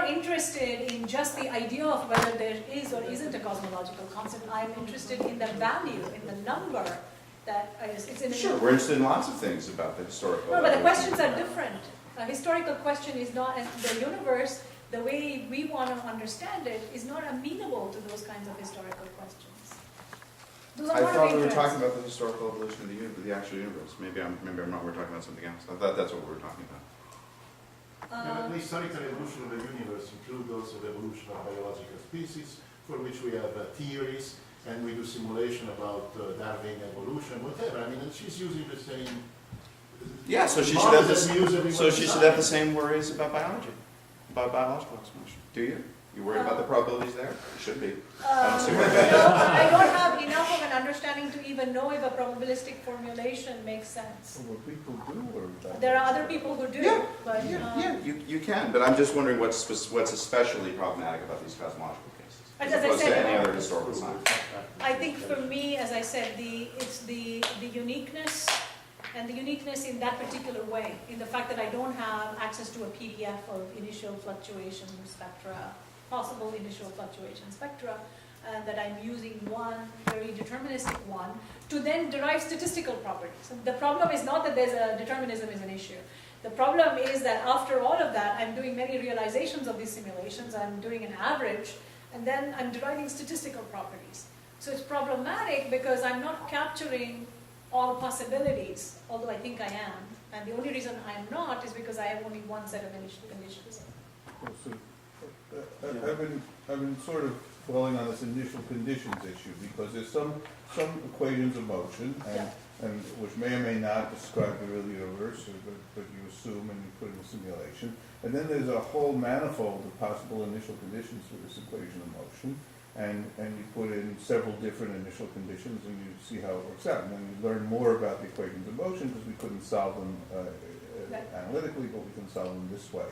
not interested in just the idea of whether there is or isn't a cosmological constant. I'm interested in the value, in the number that it's in. Sure, we're interested in lots of things about the historical. No, but the questions are different. A historical question is not, and the universe, the way we want to understand it, is not amenable to those kinds of historical questions. Those are I not thought of we were interest. talking about the historical evolution of the actual universe. Maybe I'm not. We're talking about something else. I thought that's what we were talking about. The historical evolution of the universe includes also the evolution of biological species, for which we have theories, and we do simulation about Darwin evolution, whatever. I mean, and she's using the same. Yeah, so she should have this. So she should have the same worries about biology, about biological explanation. Do you? You worry about the probabilities there? You should be. I don't see why. I don't have enough of an understanding to even know if a probabilistic formulation makes sense. Well, people do worry about There are that. other people who do, Yeah, but Yeah, you can, but I'm just wondering what's especially problematic about these cosmological cases, As as I opposed said, to any other historical science. I think for me, as I said, it's the uniqueness, and the uniqueness in that particular way, in the fact that I don't have access to a PDF of initial fluctuation spectra, possible initial fluctuation spectra, and that I'm using one very deterministic one to then derive statistical properties. And the problem is not that there's a determinism is an issue. The problem is that after all of that, I'm doing many realizations of these simulations, I'm doing an average, and then I'm deriving statistical properties. So it's problematic because I'm not capturing all possibilities, although I think I am. And the only reason I'm not is because I have only one set of initial conditions. Well, so, I've been sort of dwelling on this initial conditions issue, because there's some equations of motion, and which may or may not describe the real universe, but you assume and you put in a simulation. And then there's a whole manifold of possible initial conditions for this equation of motion, and you put in several different initial conditions, and you see how it works out. And then you learn more about the equations of motion, because we couldn't solve them analytically, but we can solve them this way.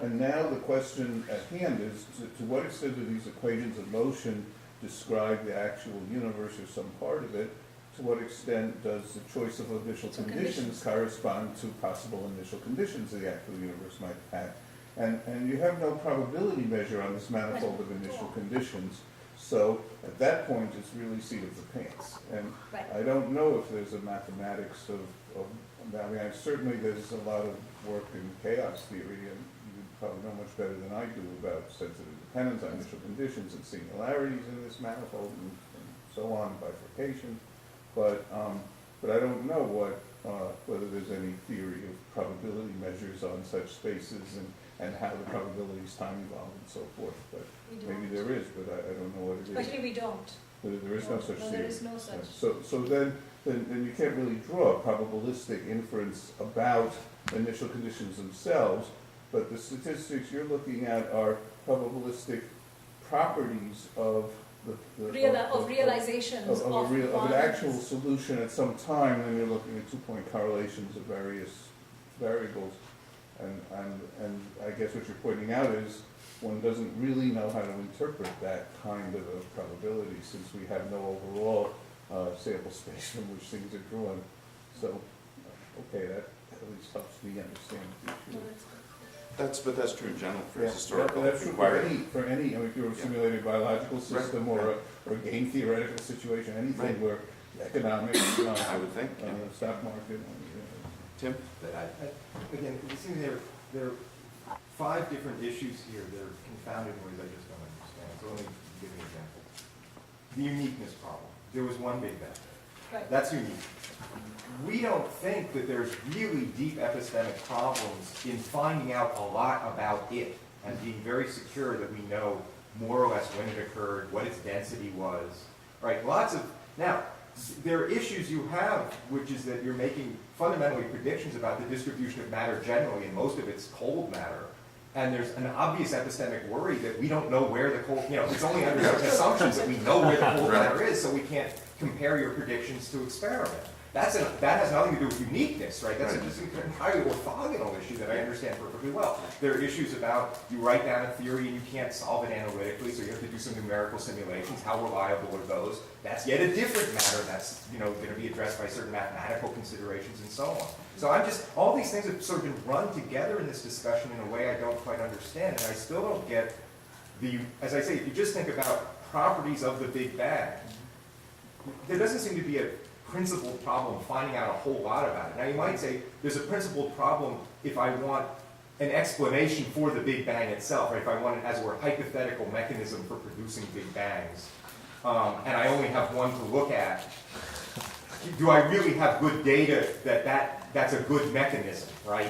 And now the question at hand is, to what extent do these equations of motion describe the actual universe or some part of it? To what extent does the choice of initial conditions correspond to possible initial conditions the actual universe might have? And you have no probability measure on this manifold of initial conditions, so at that point it's really seat of the pants. And I don't know if there's a mathematics of I mean, certainly there's a lot of work in chaos theory, and you probably know much better than I do about sensitive dependence on initial conditions and singularities in this manifold and so on, bifurcation. But I don't know whether there's any theory of probability measures on such spaces and how the probabilities time evolve and so forth. But maybe there is, but I don't know what it is. Actually, we don't. There is no such theory. There is no such. So then you can't really draw a probabilistic inference about initial conditions themselves, but the statistics you're looking at are probabilistic properties of realizations of an actual solution at some time, and then you're looking at two-point correlations of various variables. And I guess what you're pointing out is one doesn't really know how to interpret that kind of a probability, since we have no overall sample space from which things are drawn. So, okay, that at least helps me understand the issue. But that's true in general for Yeah, historical that's true inquiry. for any, I mean, if you're a simulated biological system or a game theoretical situation, anything where economics, I would think. stock market. Tim? But again, it seems there are 5 different issues here that are confounded in ways I just don't understand. So let me give you an example. The uniqueness problem. There was one big bang. Right. That's unique. We don't think that there's really deep epistemic problems in finding out a lot about it and being very secure that we know more or less when it occurred, what its density was, right? Now, there are issues you have, which is that you're making fundamentally predictions about the distribution of matter generally, and most of it's cold matter. And there's an obvious epistemic worry that we don't know where the cold, it's only under certain assumptions that we know where the cold matter is, so we can't compare your predictions to experiment. that has nothing to do with uniqueness, right? That's just an entirely orthogonal issue that I understand perfectly well. There are issues about you write down a theory and you can't solve it analytically, so you have to do some numerical simulations. How reliable are those? That's yet a different matter. That's going to be addressed by certain mathematical considerations and so on. So all these things have sort of been run together in this discussion in a way I don't quite understand, and I still don't get as I say, if you just think about properties of the Big Bang, there doesn't seem to be a principled problem finding out a whole lot about it. Now you might say there's a principled problem if I want an explanation for the Big Bang itself, right? If I want it as it were hypothetical mechanism for producing Big Bangs, and I only have one to look at, do I really have good data that's a good mechanism, right?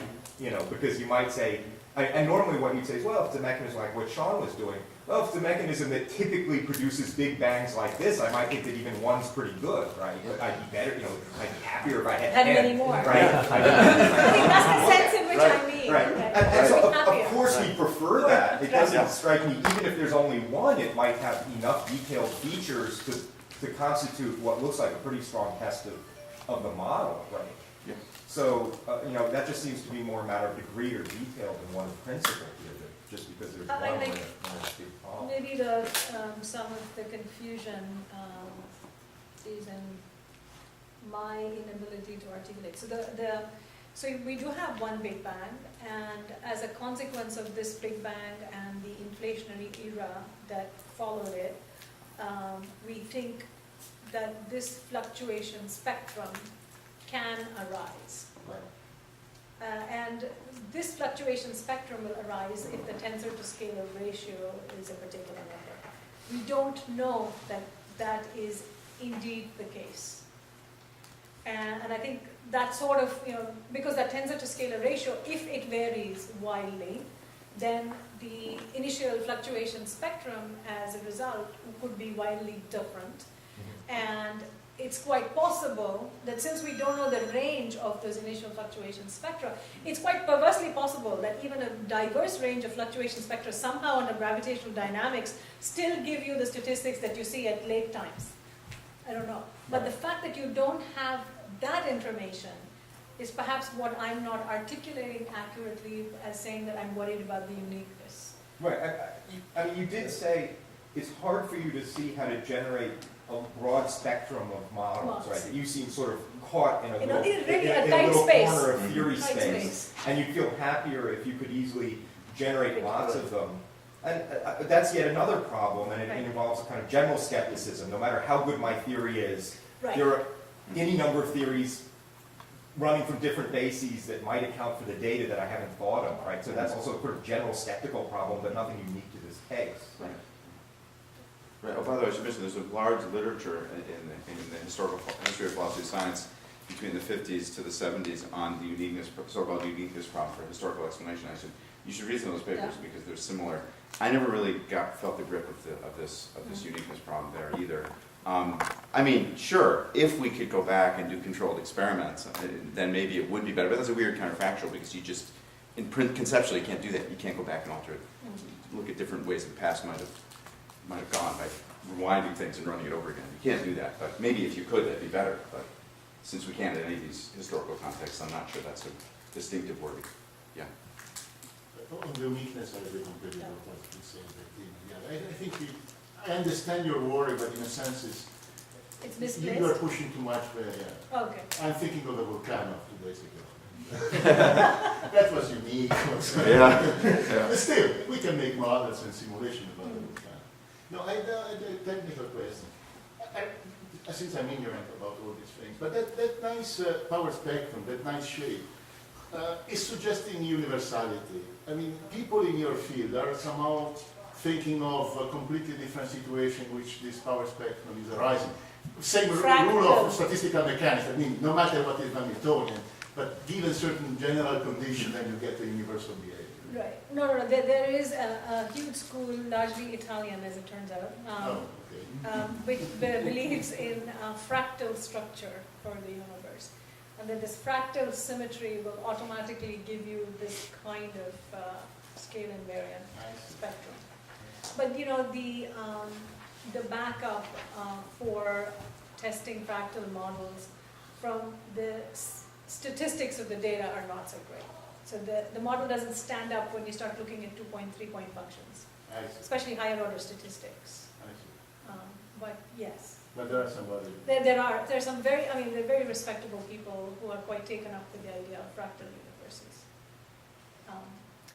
Because you might say, and normally what you'd say is, well, if it's a mechanism like what Sean was doing, well, if it's a mechanism that typically produces Big Bangs like this, I might think that even one's pretty good, right? But I'd be better, I'd be happier if I had 10. Many more. Right? I think that's the sense in which I mean. Right. Okay. And so, I'd be happier. of course, we prefer that. It doesn't strike me, even if there's only one, it might have enough detailed features to constitute what looks like a pretty strong test of the model, right? Yeah. So, that just seems to be more a matter of degree or detail than one of principle here, just because there's one I think when it's big problem. maybe some of the confusion is in my inability to articulate. So we do have one Big Bang, and as a consequence of this Big Bang and the inflationary era that followed it, we think that this fluctuation spectrum can arise. Right. And this fluctuation spectrum will arise if the tensor to scalar ratio is a particular number. We don't know that that is indeed the case. And I think that sort of, because that tensor to scalar ratio, if it varies wildly, then the initial fluctuation spectrum as a result could be wildly different. And it's quite possible that since we don't know the range of those initial fluctuation spectra, it's quite perversely possible that even a diverse range of fluctuation spectra somehow under gravitational dynamics still give you the statistics that you see at late times. I don't know. But the fact that you don't have that information is perhaps what I'm not articulating accurately as saying that I'm worried about the uniqueness. Right. I mean, you did say it's hard for you to see how to generate a broad spectrum of models, right? That you seem sort of caught in a little, a tight space. Corner of theory Tight space, and you'd feel happier if you could easily generate lots of them. And that's yet another problem, and it involves a kind of general skepticism. No matter how good my theory is, there are any number of theories running from different bases that might account for the data that I haven't thought of, right? So that's also a sort of general skeptical problem, but nothing unique to this case. Right. Right. Oh, by the way, I should mention there's a large literature in the history of philosophy of science between the 50s to the 70s on the uniqueness, so-called uniqueness problem for historical explanation. You should read some of those papers because they're similar. I never really felt the grip of this uniqueness problem there either. I mean, sure, if we could go back and do controlled experiments, then maybe it would be better. But that's a weird counterfactual because you just, conceptually, you can't do that. You can't go back and alter it. Look at different ways the past might have gone by rewinding things and running it over again. You can't do that, but maybe if you could, that'd be better. But since we can't in any of these historical contexts, I'm not sure that's a distinctive worry. Yeah. On the uniqueness, I agree completely with what you said. I think I understand your worry, but in a sense, it's misplaced. you are pushing too much. Okay. I'm thinking of the volcano 2 days ago. That was unique. Yeah. But still, we can make models and simulation about the volcano. No, I had a technical question. Since I'm ignorant about all these things, but that nice power spectrum, that nice shape, is suggesting universality. I mean, people in your field are somehow thinking of a completely different situation in which this power spectrum is arising. Same rule of statistical mechanics. I mean, no matter what is Hamiltonian, but given certain general conditions, then you get a universal behavior. Right. No. There is a huge school, largely Italian, as it turns out, which believes in fractal structure for the universe. And then this fractal symmetry will automatically give you this kind of scale invariant spectrum. But the backup for testing fractal models from the statistics of the data are not so great. So the model doesn't stand up when you start looking at 2.3 point functions, I see, especially higher order statistics. I see. But yes, But there are some other. there are some very, I mean, they're very respectable people who are quite taken up with the idea of fractal universes.